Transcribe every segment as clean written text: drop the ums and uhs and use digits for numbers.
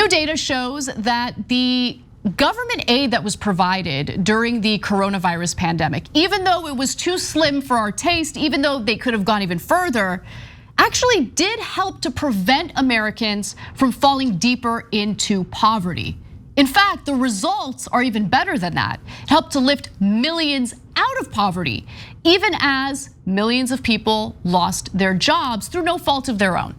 New data shows that the government aid that was provided during the coronavirus pandemic, even though it was too slim for our taste, even though they could have gone even further, actually did help to prevent Americans from falling deeper into poverty. In fact, the results are even better than that. It helped to lift millions out of poverty, even as millions of people lost their jobs through no fault of their own.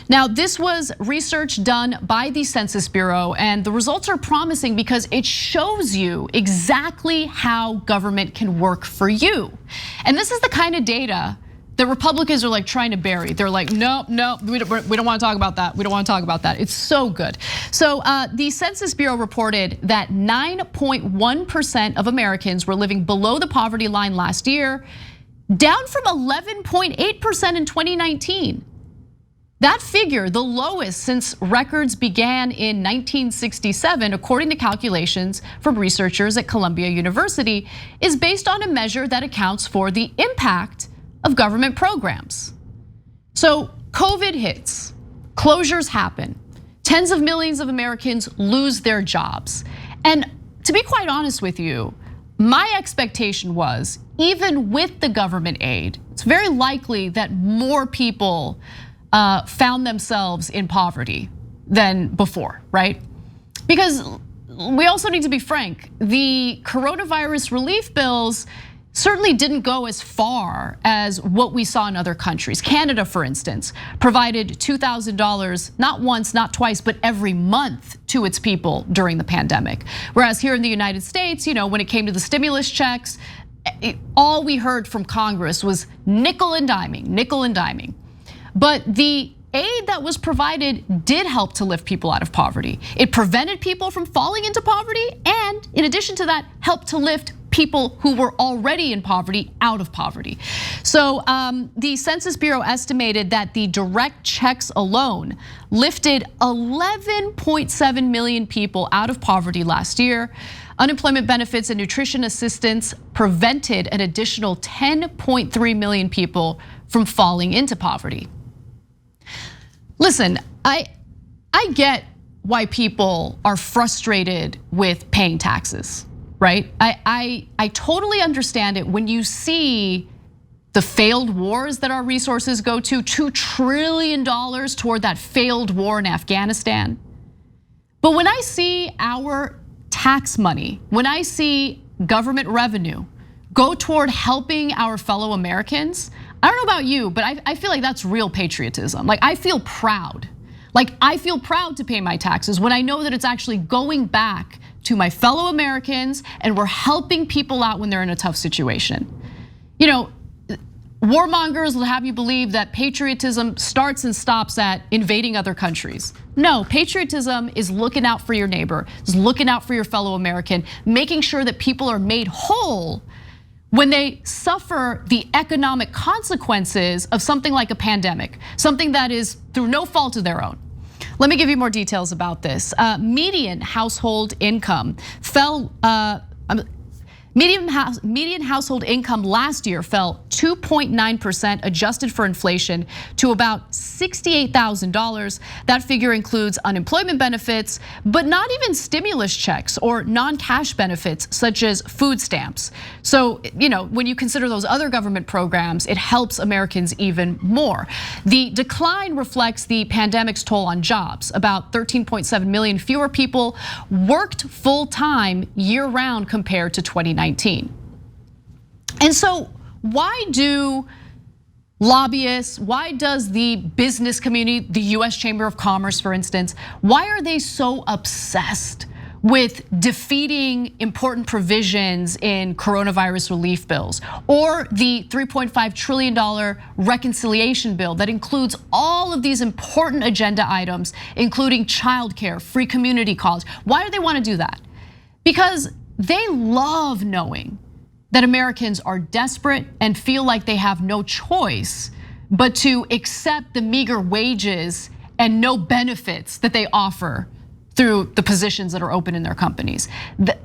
Now, this was research done by the Census Bureau, and the results are promising because it shows you exactly how government can work for you. And this is the kind of data that Republicans are like trying to bury. They're like, no, we don't want to talk about that. We don't want to talk about that. It's so good. So the Census Bureau reported that 9.1% of Americans were living below the poverty line last year, down from 11.8% in 2019. That figure, the lowest since records began in 1967, according to calculations from researchers at Columbia University, is based on a measure that accounts for the impact of government programs. So COVID hits, closures happen, tens of millions of Americans lose their jobs. And to be quite honest with you, my expectation was, even with the government aid, it's very likely that more people found themselves in poverty than before, right? Because we also need to be frank, the coronavirus relief bills certainly didn't go as far as what we saw in other countries. Canada, for instance, provided $2,000 not once, not twice, but every month to its people during the pandemic. Whereas here in the United States, when it came to the stimulus checks, all we heard from Congress was nickel and diming. But the aid that was provided did help to lift people out of poverty. It prevented people from falling into poverty, and in addition to that, helped to lift people who were already in poverty out of poverty. So the Census Bureau estimated that the direct checks alone lifted 11.7 million people out of poverty last year. Unemployment benefits and nutrition assistance prevented an additional 10.3 million people from falling into poverty. Listen, I get why people are frustrated with paying taxes, right? I totally understand it when you see the failed wars that our resources go to, $2 trillion toward that failed war in Afghanistan. But when I see our tax money, when I see government revenue go toward helping our fellow Americans, I don't know about you, but I feel like that's real patriotism. Like, I feel proud. Like, I feel proud to pay my taxes when I know that it's actually going back to my fellow Americans and we're helping people out when they're in a tough situation. Warmongers will have you believe that patriotism starts and stops at invading other countries. No, patriotism is looking out for your neighbor, is looking out for your fellow American, making sure that people are made whole when they suffer the economic consequences of something like a pandemic, something that is through no fault of their own. Let me give you more details about this. Median household income fell. Median household income last year fell 2.9% adjusted for inflation to about $68,000. That figure includes unemployment benefits, but not even stimulus checks or non-cash benefits such as food stamps. So, when you consider those other government programs, it helps Americans even more. The decline reflects the pandemic's toll on jobs. About 13.7 million fewer people worked full time year round compared to 2019. And so why do lobbyists, why does the business community, the US Chamber of Commerce, for instance, why are they so obsessed with defeating important provisions in coronavirus relief bills or the $3.5 trillion reconciliation bill that includes all of these important agenda items, including childcare, free community college? Why do they want to do that? Because they love knowing that Americans are desperate and feel like they have no choice but to accept the meager wages and no benefits that they offer through the positions that are open in their companies.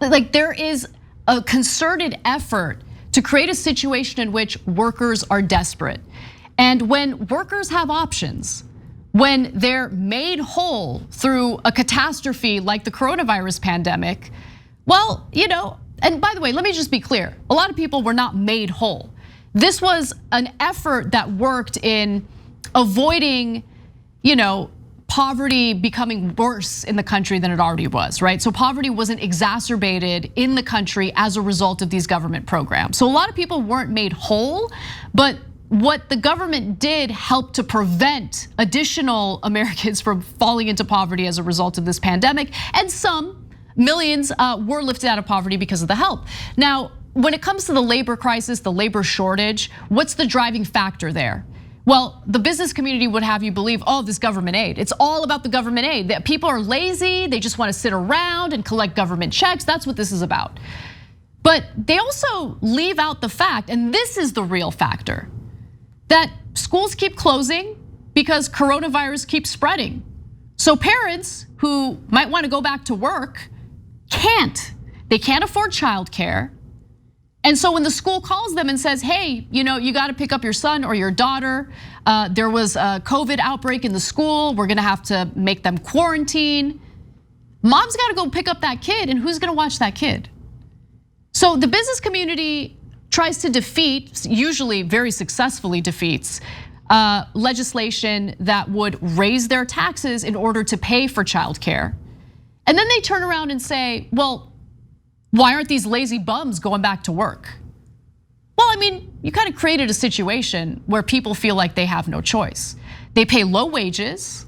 Like, there is a concerted effort to create a situation in which workers are desperate. And when workers have options, when they're made whole through a catastrophe like the coronavirus pandemic, well, and by the way, let me just be clear. A lot of people were not made whole. This was an effort that worked in avoiding, poverty becoming worse in the country than it already was, right? So poverty wasn't exacerbated in the country as a result of these government programs. So a lot of people weren't made whole, but what the government did help to prevent additional Americans from falling into poverty as a result of this pandemic, and some millions were lifted out of poverty because of the help. Now, when it comes to the labor crisis, the labor shortage, what's the driving factor there? Well, the business community would have you believe, this government aid. It's all about the government aid. That people are lazy, they just want to sit around and collect government checks. That's what this is about. But they also leave out the fact, and this is the real factor, that schools keep closing because coronavirus keeps spreading. So parents who might want to go back to work can't. They can't afford childcare. And so when the school calls them and says, hey, you got to pick up your son or your daughter. There was a COVID outbreak in the school. We're gonna have to make them quarantine. Mom's got to go pick up that kid, and who's gonna watch that kid? So the business community tries to defeat, usually very successfully defeats, legislation that would raise their taxes in order to pay for childcare. And then they turn around and say, well, why aren't these lazy bums going back to work? Well, you kind of created a situation where people feel like they have no choice. They pay low wages,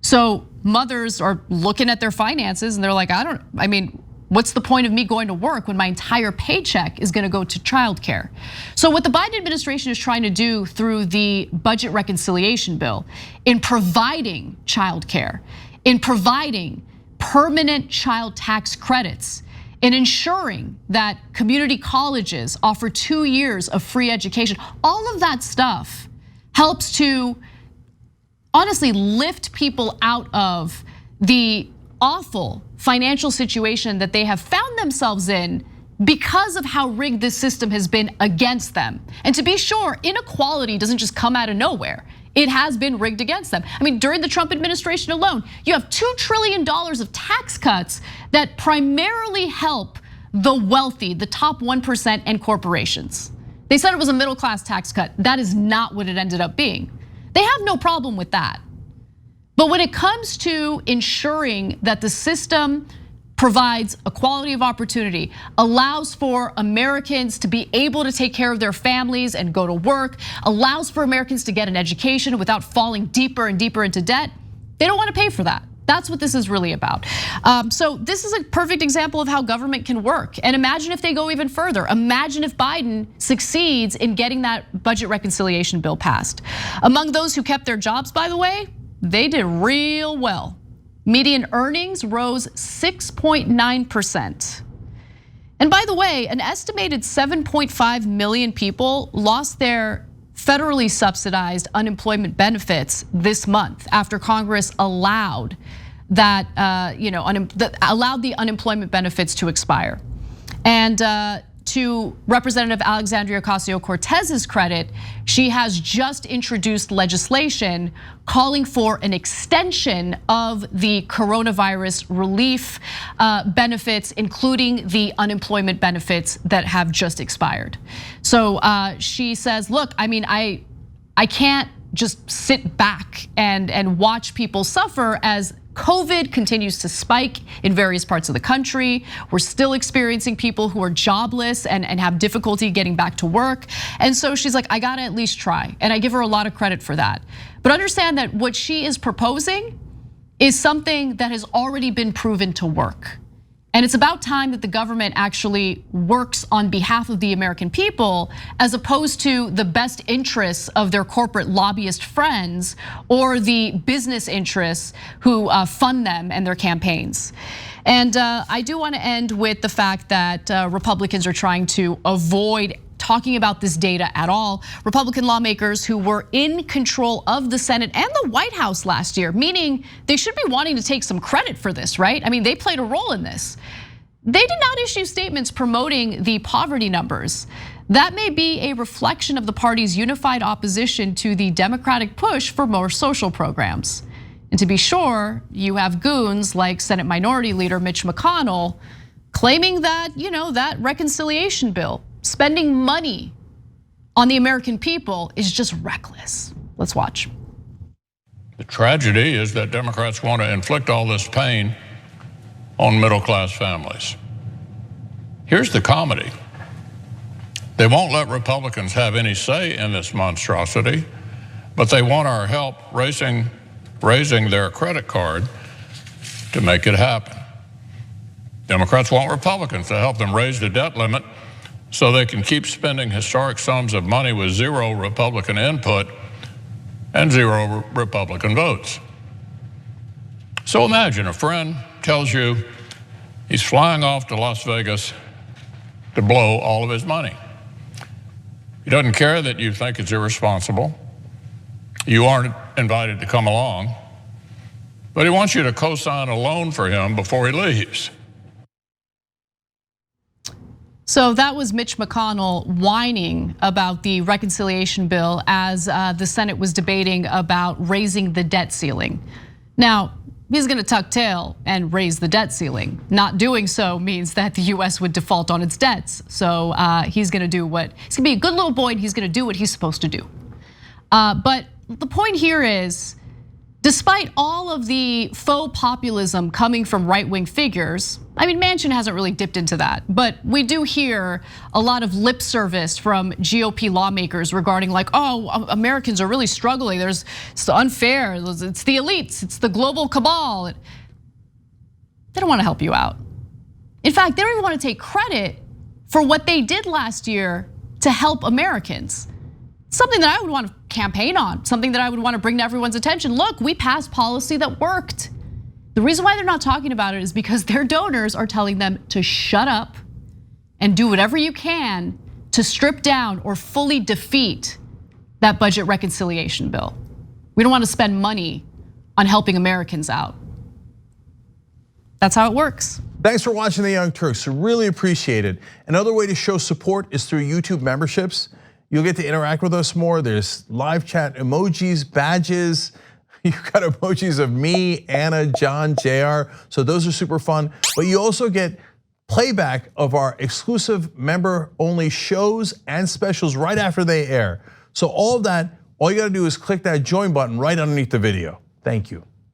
so mothers are looking at their finances and they're like, what's the point of me going to work when my entire paycheck is gonna go to childcare? So what the Biden administration is trying to do through the budget reconciliation bill, in providing childcare, in providing permanent child tax credits, in ensuring that community colleges offer 2 years of free education, all of that stuff helps to honestly lift people out of the awful financial situation that they have found themselves in because of how rigged this system has been against them. And to be sure, inequality doesn't just come out of nowhere. It has been rigged against them. During the Trump administration alone, you have $2 trillion of tax cuts that primarily help the wealthy, the top 1% and corporations. They said it was a middle class tax cut. That is not what it ended up being. They have no problem with that. But when it comes to ensuring that the system provides equality of opportunity, allows for Americans to be able to take care of their families and go to work, allows for Americans to get an education without falling deeper and deeper into debt, they don't want to pay for that. That's what this is really about. So this is a perfect example of how government can work. And imagine if they go even further. Imagine if Biden succeeds in getting that budget reconciliation bill passed. Among those who kept their jobs, by the way, they did real well. Median earnings rose 6.9%. And by the way, an estimated 7.5 million people lost their federally subsidized unemployment benefits this month after Congress allowed that, allowed the unemployment benefits to expire. And to Representative Alexandria Ocasio-Cortez's credit, she has just introduced legislation calling for an extension of the coronavirus relief benefits, including the unemployment benefits that have just expired. So she says, look, I can't just sit back and watch people suffer as COVID continues to spike in various parts of the country. We're still experiencing people who are jobless and have difficulty getting back to work. And so she's like, I gotta at least try. And I give her a lot of credit for that. But understand that what she is proposing is something that has already been proven to work. And it's about time that the government actually works on behalf of the American people, as opposed to the best interests of their corporate lobbyist friends or the business interests who fund them and their campaigns. And I do want to end with the fact that Republicans are trying to avoid talking about this data at all. Republican lawmakers who were in control of the Senate and the White House last year, meaning they should be wanting to take some credit for this, right? They played a role in this. They did not issue statements promoting the poverty numbers that may be a reflection of the party's unified opposition to the Democratic push for more social programs. And to be sure, you have goons like Senate Minority Leader Mitch McConnell claiming that, that reconciliation bill, spending money on the American people is just reckless. Let's watch. The tragedy is that Democrats want to inflict all this pain on middle-class families. Here's the comedy. They won't let Republicans have any say in this monstrosity, but they want our help raising their credit card to make it happen. Democrats want Republicans to help them raise the debt limit so they can keep spending historic sums of money with zero Republican input and zero Republican votes. So imagine a friend tells you he's flying off to Las Vegas to blow all of his money. He doesn't care that you think it's irresponsible. You aren't invited to come along, but he wants you to co-sign a loan for him before he leaves. So that was Mitch McConnell whining about the reconciliation bill as the Senate was debating about raising the debt ceiling. Now, he's gonna tuck tail and raise the debt ceiling. Not doing so means that the US would default on its debts. So he's gonna be a good little boy and he's gonna do what he's supposed to do. But the point here is, despite all of the faux populism coming from right-wing figures, I mean, Manchin hasn't really dipped into that, but we do hear a lot of lip service from GOP lawmakers regarding like, oh, Americans are really struggling. It's unfair, it's the elites, it's the global cabal. They don't want to help you out. In fact, they don't even want to take credit for what they did last year to help Americans. Something that I would want to campaign on, something that I would want to bring to everyone's attention. Look, we passed policy that worked. The reason why they're not talking about it is because their donors are telling them to shut up and do whatever you can to strip down or fully defeat that budget reconciliation bill. We don't want to spend money on helping Americans out. That's how it works. Thanks for watching The Young Turks, really appreciate it. Another way to show support is through YouTube memberships. You'll get to interact with us more. There's live chat emojis, badges. You've got emojis of me, Anna, John, JR. So those are super fun. But you also get playback of our exclusive member-only shows and specials right after they air. So all of that, all you gotta do is click that join button right underneath the video. Thank you.